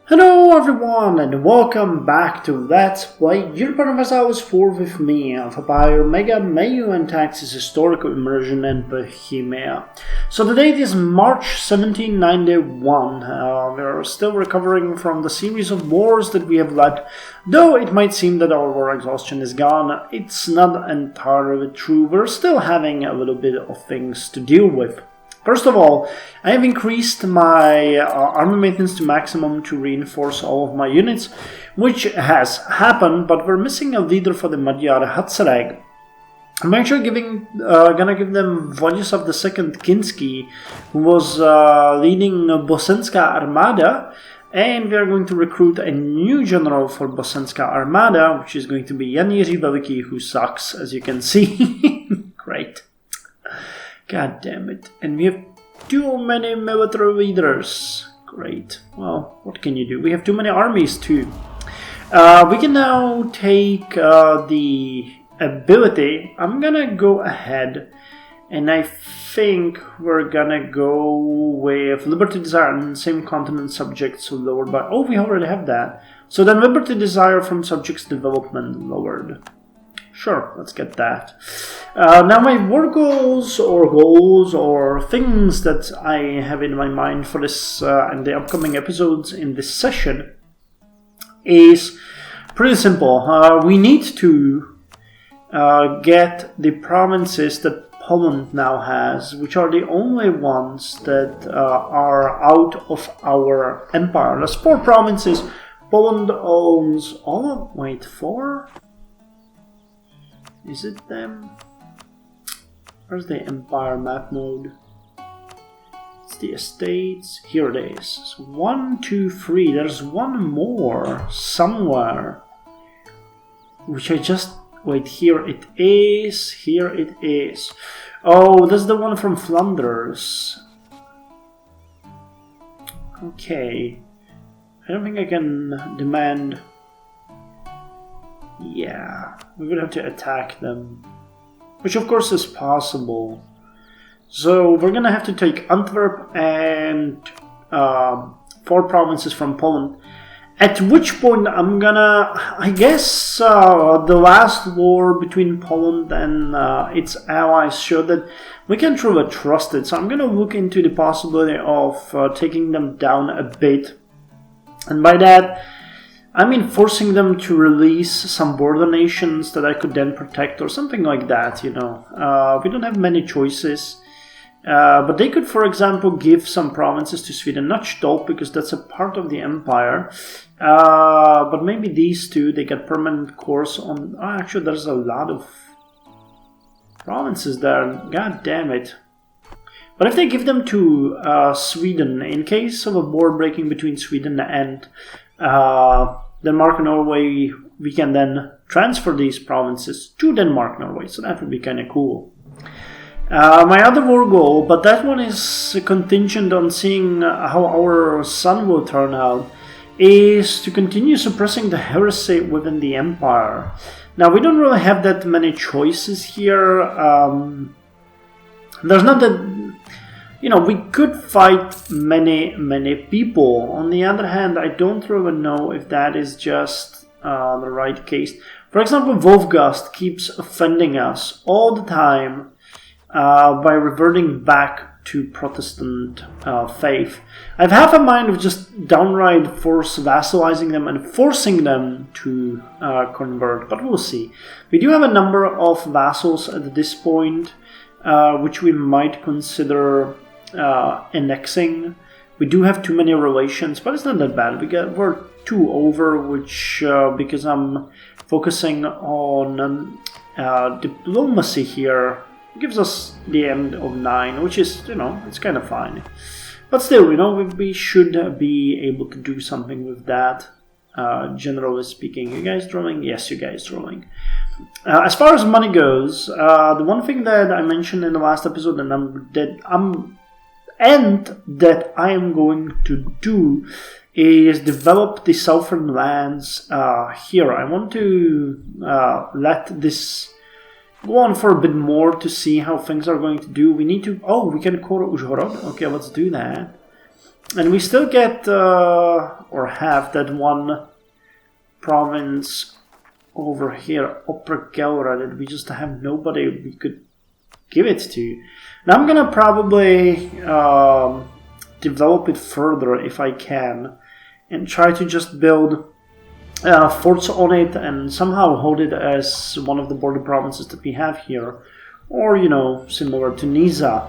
Hello everyone and welcome back to Let's Play Europa Universalis IV with me, Alfapiomega, Meiou and Taxes Historical Immersion in Bohemia. So the date is March 1791. We're still recovering from the series of wars that we have led. Though it might seem that our war exhaustion is gone, it's not entirely true. We're still having a little bit of things to deal with. First of all, I have increased my army maintenance to maximum to reinforce all of my units, which has happened, but we're missing a leader for the Magyar Hadsereg. I'm actually gonna give them Władysław II Kinski, who was leading Bosenska Armada, and we are going to recruit a new general for Bosenska Armada, which is going to be Jan Jiří Veliký, who sucks, as you can see. Great. God damn it. And we have too many military leaders. Great. Well, what can you do? We have too many armies too. We can now take the ability. I'm gonna go ahead and I think we're gonna go with Liberty Desire and same continent subjects lowered by... Oh, we already have that. So then Liberty Desire from subjects development lowered. Sure, let's get that. Now my war goals or things that I have in my mind for this and the upcoming episodes in this session is pretty simple. We need to get the provinces that Poland now has, which are the only ones that are out of our empire. There's 4 provinces. Poland owns all of... Wait, 4? Is it them? Where's the empire map mode? It's the estates. Here it is. So 1, 2, 3. There's one more somewhere. Which I just... Wait, here it is. Here it is. Oh, that's the one from Flanders. Okay. I don't think I can demand... Yeah, we would have to attack them, which of course is possible. So we're gonna have to take Antwerp and 4 provinces from Poland. At which point I'm gonna, I guess the last war between Poland and its allies showed that we can't truly trust it. So I'm gonna look into the possibility of taking them down a bit. And by that, I mean forcing them to release some border nations that I could then protect or something like that, you know. We don't have many choices. But they could, for example, give some provinces to Sweden, not Stolp, because that's a part of the empire. But maybe these two, they get permanent course on... Oh, actually, there's a lot of provinces there. God damn it. But if they give them to Sweden, in case of a war breaking between Sweden and... Denmark and Norway, we can then transfer these provinces to Denmark, Norway, so that would be kind of cool. My other war goal, but that one is contingent on seeing how our son will turn out, is to continue suppressing the heresy within the empire. Now, we don't really have that many choices here. There's not that... You know, we could fight many people. On the other hand, I don't really know if that is just the right case. For example, Wolfgast keeps offending us all the time by reverting back to Protestant faith. I've half a mind of just downright force vassalizing them and forcing them to convert, but we'll see. We do have a number of vassals at this point, which we might consider annexing. We do have too many relations, but it's not that bad. We're 2 over, which because I'm focusing on diplomacy here, gives us the end of 9, which is, you know, it's kind of fine. But still, you know, we should be able to do something with that. Generally speaking, you guys drawing? Yes, you guys drawing. As far as money goes, the one thing that I mentioned in the last episode that I am going to do is develop the southern lands here. I want to let this go on for a bit more to see how things are going to do. We need to... Oh, we can call Uzhhorod. Okay, let's do that. And we still get, or have, that one province over here, Opera Gaura, that we just have nobody we could give it to. Now I'm gonna probably develop it further if I can, and try to just build forts on it and somehow hold it as one of the border provinces that we have here. Or, you know, similar to Nisa.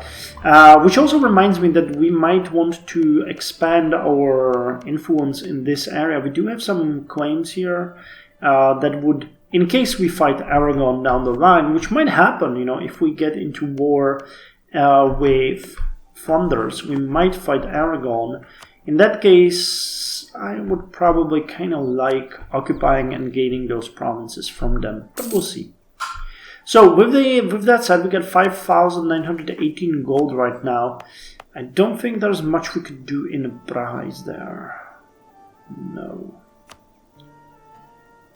Which also reminds me that we might want to expand our influence in this area. We do have some claims here that would, in case we fight Aragon down the line, which might happen, you know, if we get into war with Flanders, we might fight Aragon. In that case, I would probably kind of like occupying and gaining those provinces from them, but we'll see. So with that said, we got 5,918 gold right now. I don't think there's much we could do in Praha, is there? No.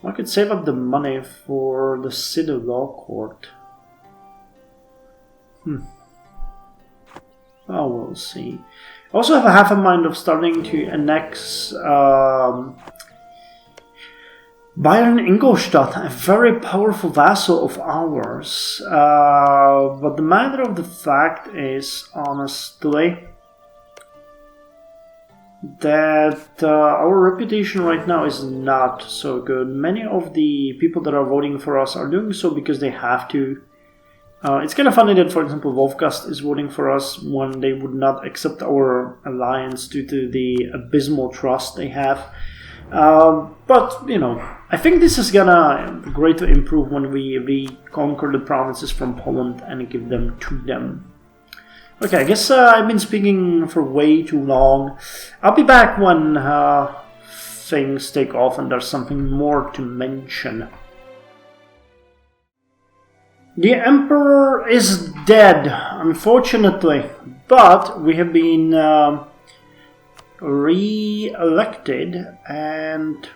I could save up the money for the city law court. Oh, we'll see. I also have a half a mind of starting to annex Bayern Ingolstadt, a very powerful vassal of ours. But the matter of the fact is, honestly, that our reputation right now is not so good. Many of the people that are voting for us are doing so because they have to. It's kind of funny that, for example, Wolfgast is voting for us when they would not accept our alliance due to the abysmal trust they have. But, you know, I think this is gonna greatly improve when we reconquer the provinces from Poland and give them to them. Okay, I guess I've been speaking for way too long. I'll be back when things take off and there's something more to mention. The Emperor is dead, unfortunately, but we have been re-elected, and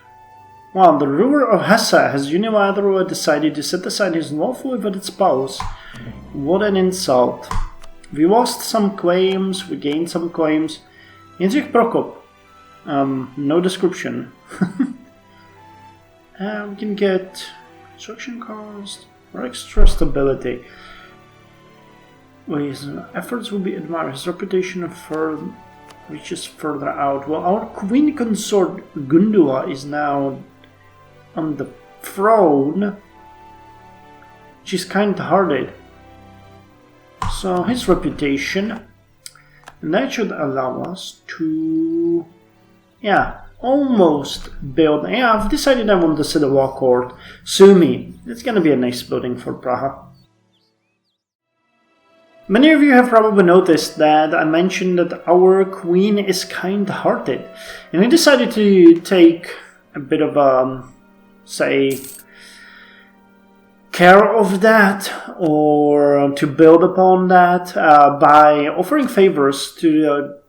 well, the ruler of Hesse has unilaterally decided to set aside his lawfully wedded spouse. What an insult. We lost some claims, we gained some claims. Jindřich Prokop, no description. We can get construction cost or extra stability. His efforts will be admired. His reputation reaches further out. Well, our queen consort Gundula is now on the throne. She's kind-hearted. So his reputation, and that should allow us to, almost build. I've decided I want to set a law court. Sumi. It's gonna be a nice building for Praha. Many of you have probably noticed that I mentioned that our queen is kind-hearted, and I decided to take a bit of care of that, or to build upon that by offering favors to the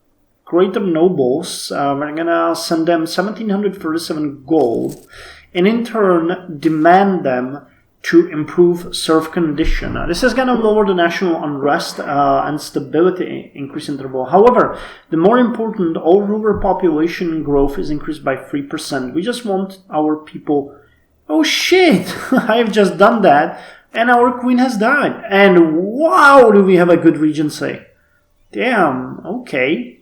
greater nobles. We're gonna send them 1,737 gold, and in turn demand them to improve serf condition. This is going to lower the national unrest and stability increase interval. However, the more important, all rural population growth is increased by 3%. We just want our people... Oh shit! I've just done that, and our queen has died. And wow, do we have a good regency. Damn, okay.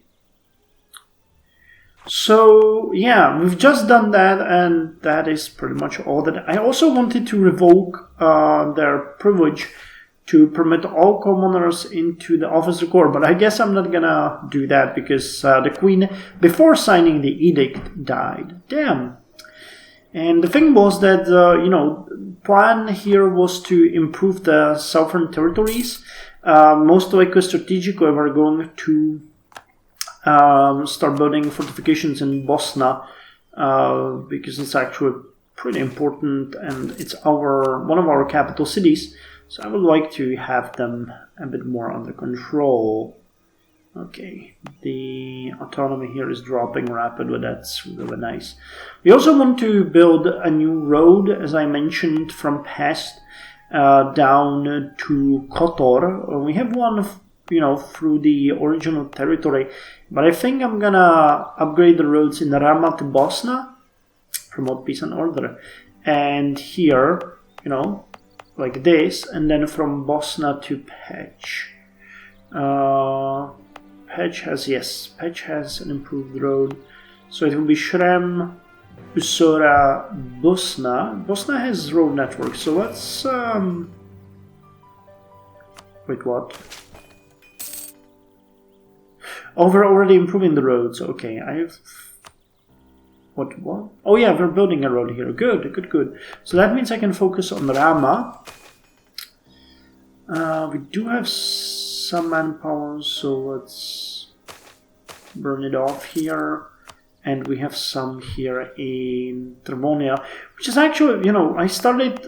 So, yeah, we've just done that, and that is pretty much all that. I also wanted to revoke their privilege to permit all commoners into the office of court, but I guess I'm not gonna do that because the queen, before signing the edict, died. Damn. And the thing was that, plan here was to improve the southern territories. Most likely strategically we're going to start building fortifications in Bosna because it's actually pretty important and it's one of our capital cities. So I would like to have them a bit more under control. Okay, the autonomy here is dropping rapidly. That's really nice. We also want to build a new road, as I mentioned, from Pest down to Kotor. We have one you know, through the original territory. But I think I'm gonna upgrade the roads in Rama to Bosna, promote peace and order, and here, you know, like this, and then from Bosna to Pech. Pech has an improved road, so it will be Shrem, Usora, Bosna. Bosna has road network, so let's wait, what? Oh, we're already improving the roads. Okay, what? Oh yeah, we're building a road here. Good. So that means I can focus on Rama. We do have some manpower, so let's burn it off here. And we have some here in Tremonia, which is actually, you know, I started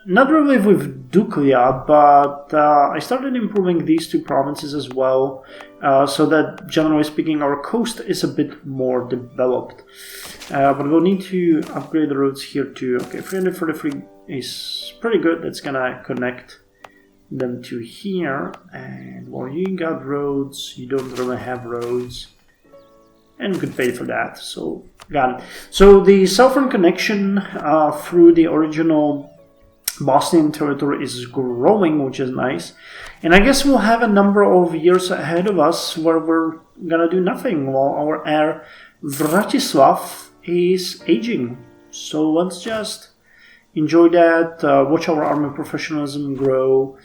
not really with Duklia, but I started improving these two provinces as well, so that generally speaking our coast is a bit more developed. But we'll need to upgrade the roads here too. Okay, 343 is pretty good. That's gonna connect them to here. And while you got roads, you don't really have roads. And we could pay for that, so got it. So the southern connection through the original Bosnian territory is growing, which is nice. And I guess we'll have a number of years ahead of us where we're gonna do nothing while our heir Vratislav is aging. So let's just enjoy that, watch our army professionalism grow,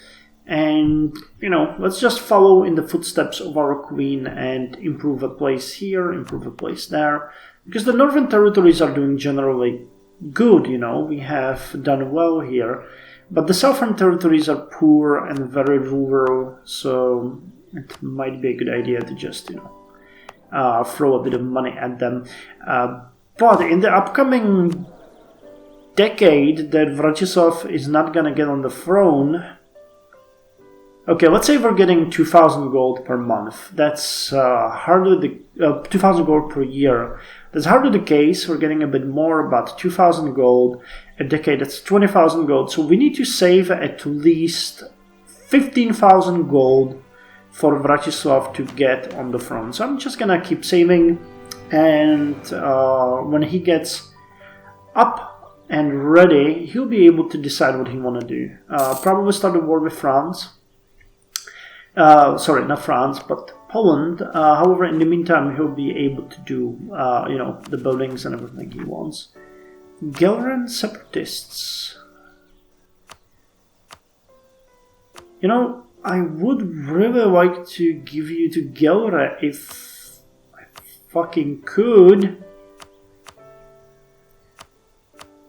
and, you know, let's just follow in the footsteps of our queen and improve a place here, improve a place there. Because the northern territories are doing generally good, you know, we have done well here. But the southern territories are poor and very rural, so it might be a good idea to just, you know, throw a bit of money at them. But in the upcoming decade that Vratislav is not gonna get on the throne. Okay, let's say we're getting 2,000 gold per month. That's hardly the 2,000 gold per year. That's hardly the case. We're getting a bit more, about 2,000 gold a decade. That's 20,000 gold. So we need to save at least 15,000 gold for Vratislav to get on the throne. So I'm just gonna keep saving, and when he gets up and ready, he'll be able to decide what he want to do. Probably start a war with France. Sorry, not France, but Poland. However, in the meantime, he'll be able to do, you know, the buildings and everything he wants. Gelran separatists. You know, I would really like to give you to Gelra if I fucking could.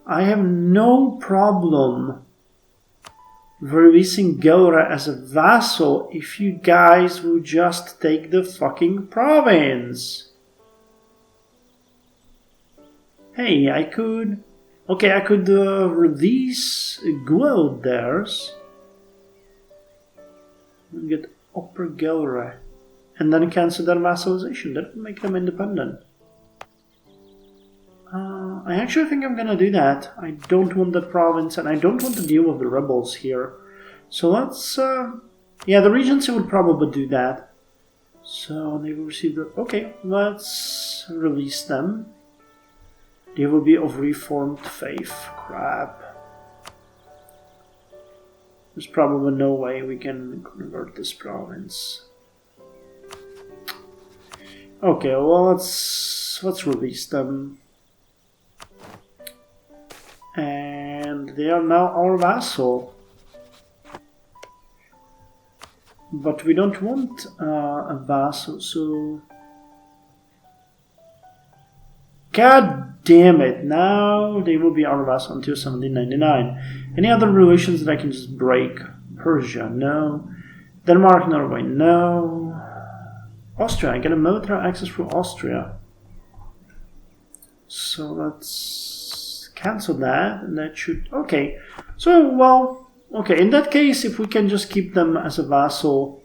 I have no problem releasing Gelra as a vassal if you guys will just take the fucking province. Hey, I could... Okay, I could release Guild theirs. And get Upper Gelra. And then cancel their vassalization. That would make them independent. I actually think I'm gonna do that. I don't want the province, and I don't want to deal with the rebels here. So let's... yeah, the Regency would probably do that. So they will receive the... Okay, let's release them. They will be of Reformed faith. Crap. There's probably no way we can convert this province. Okay, well, let's release them. And they are now our vassal. But we don't want a vassal, so... God damn it, now they will be our vassal until 1799. Any other relations that I can just break? Persia, no. Denmark, Norway, no. Austria, I get a military access through Austria. So let's cancel that, and that should... Okay, so, well, okay, in that case, if we can just keep them as a vassal,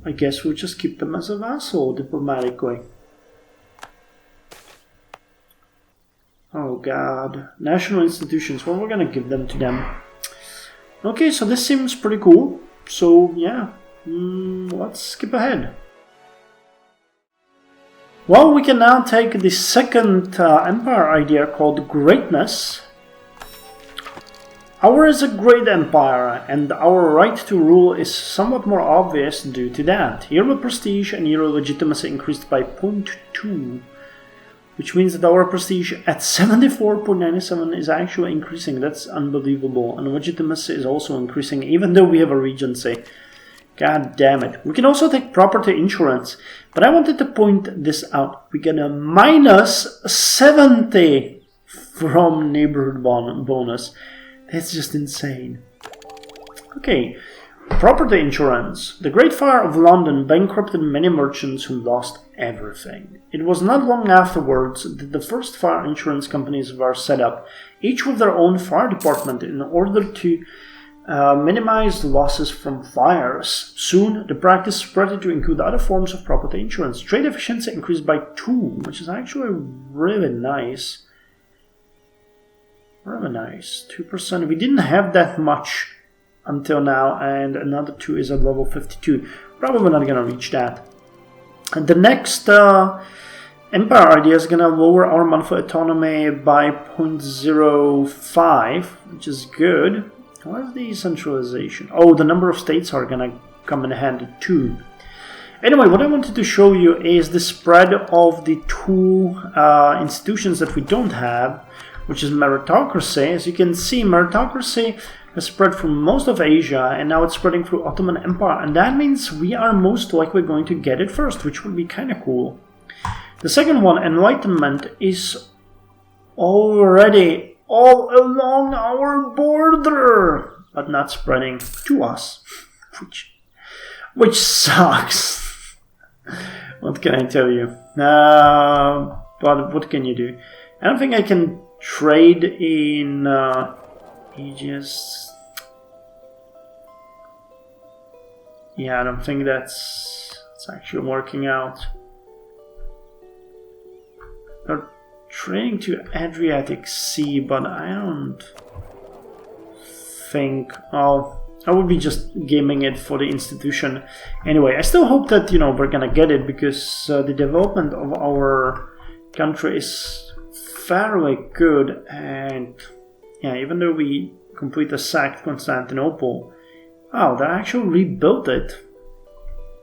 I guess we'll just keep them as a vassal diplomatically. Oh god. National institutions, well, we're gonna give them to them. Okay, so this seems pretty cool. So, yeah, Let's skip ahead. Well, we can now take the second empire idea called greatness. Ours is a great empire, and our right to rule is somewhat more obvious due to that. Euro prestige and Euro legitimacy increased by 0.2, which means that our prestige at 74.97 is actually increasing. That's unbelievable. And legitimacy is also increasing, even though we have a regency. God damn it. We can also take property insurance, but I wanted to point this out. We get a minus 70 from neighborhood bonus. That's just insane. Okay, property insurance. The Great Fire of London bankrupted many merchants who lost everything. It was not long afterwards that the first fire insurance companies were set up, each with their own fire department in order to minimize losses from fires. Soon, the practice spread to include other forms of property insurance. Trade efficiency increased by 2, which is actually really nice. Really nice. 2%. We didn't have that much until now, and another 2 is at level 52. Probably not gonna reach that. And the next empire idea is gonna lower our monthly autonomy by 0.05, which is good. What's the centralization? Oh, the number of states are gonna come in handy too. Anyway, what I wanted to show you is the spread of the two institutions that we don't have, which is meritocracy. As you can see, meritocracy has spread from most of Asia, and now it's spreading through Ottoman Empire, and that means we are most likely going to get it first, which would be kind of cool. The second one, enlightenment, is already all along our border, but not spreading to us, which sucks. What can I tell you? But what can you do? I don't think I can trade in Aegis. Yeah, I don't think it's actually working out. They're trading to Adriatic Sea, but I don't think. Oh, I would be just gaming it for the institution. Anyway, I still hope that we're gonna get it, because the development of our country is fairly good, and yeah, even though we completely sacked Constantinople, wow, they actually rebuilt it.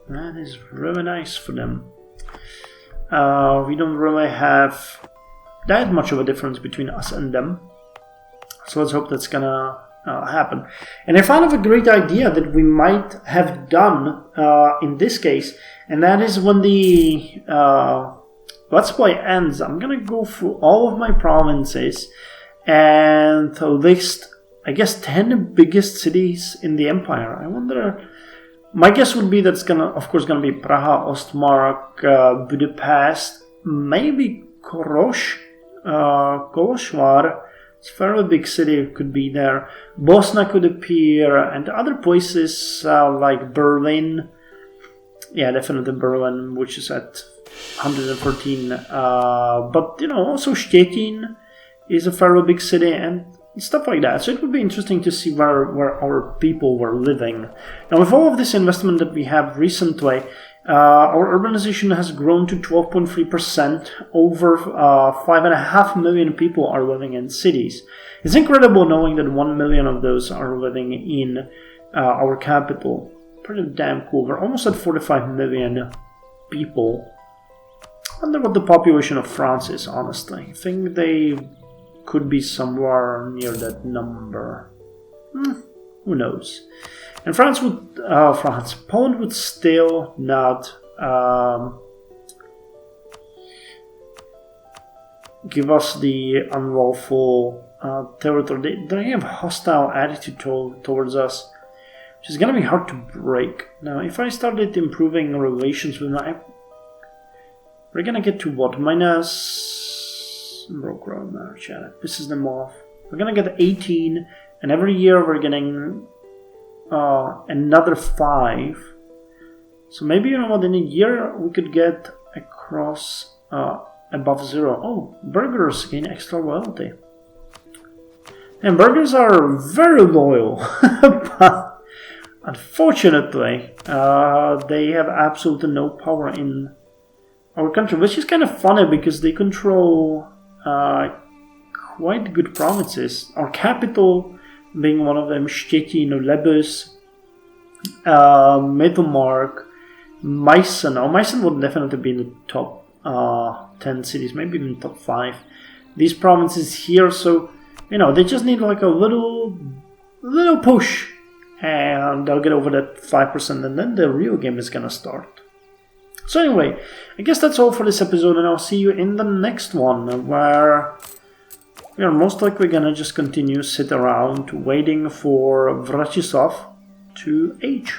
That is really nice for them. We don't really have that much of a difference between us and them, so let's hope that's gonna happen. And I found of a great idea that we might have done in this case, and that is when the Let's Play ends, I'm gonna go through all of my provinces and list, I guess, 10 biggest cities in the empire. I wonder, my guess would be that's of course gonna be Praha, Ostmark, Budapest, maybe Koloshvar. It's a fairly big city, could be there. Bosna could appear, and other places like Berlin. Yeah, definitely Berlin, which is at 113, but also Stettin is a fairly big city and stuff like that. So it would be interesting to see where our people were living. Now, with all of this investment that we have recently, our urbanization has grown to 12.3%. Over 5.5 million people are living in cities. It's incredible knowing that 1 million of those are living in our capital. Pretty damn cool. We're almost at 45 million people. I wonder what the population of France is, honestly. I think they could be somewhere near that number. Who knows? And Poland would still not give us the unlawful territory. They have a hostile attitude towards us, which is going to be hard to break. Now, if I started improving relations with my... We're gonna get to what? Minus... Broke road march, yeah, that pisses them off. We're gonna get 18, and every year we're getting another 5. So maybe, in a year we could get across above 0. Oh, burghers gain extra loyalty. And burghers are very loyal, but Unfortunately, they have absolutely no power in our country, which is kind of funny because they control quite good provinces. Our capital being one of them, Szczecin, Lebus, Mittelmark, Meissen. Oh, Meissen would definitely be in the top 10 cities, maybe even top 5. These provinces here, so you know, they just need like a little push, and they'll get over that 5%, and then the real game is gonna start. So anyway, I guess that's all for this episode, and I'll see you in the next one, where we are most likely gonna just continue sit around waiting for Vratislav to age.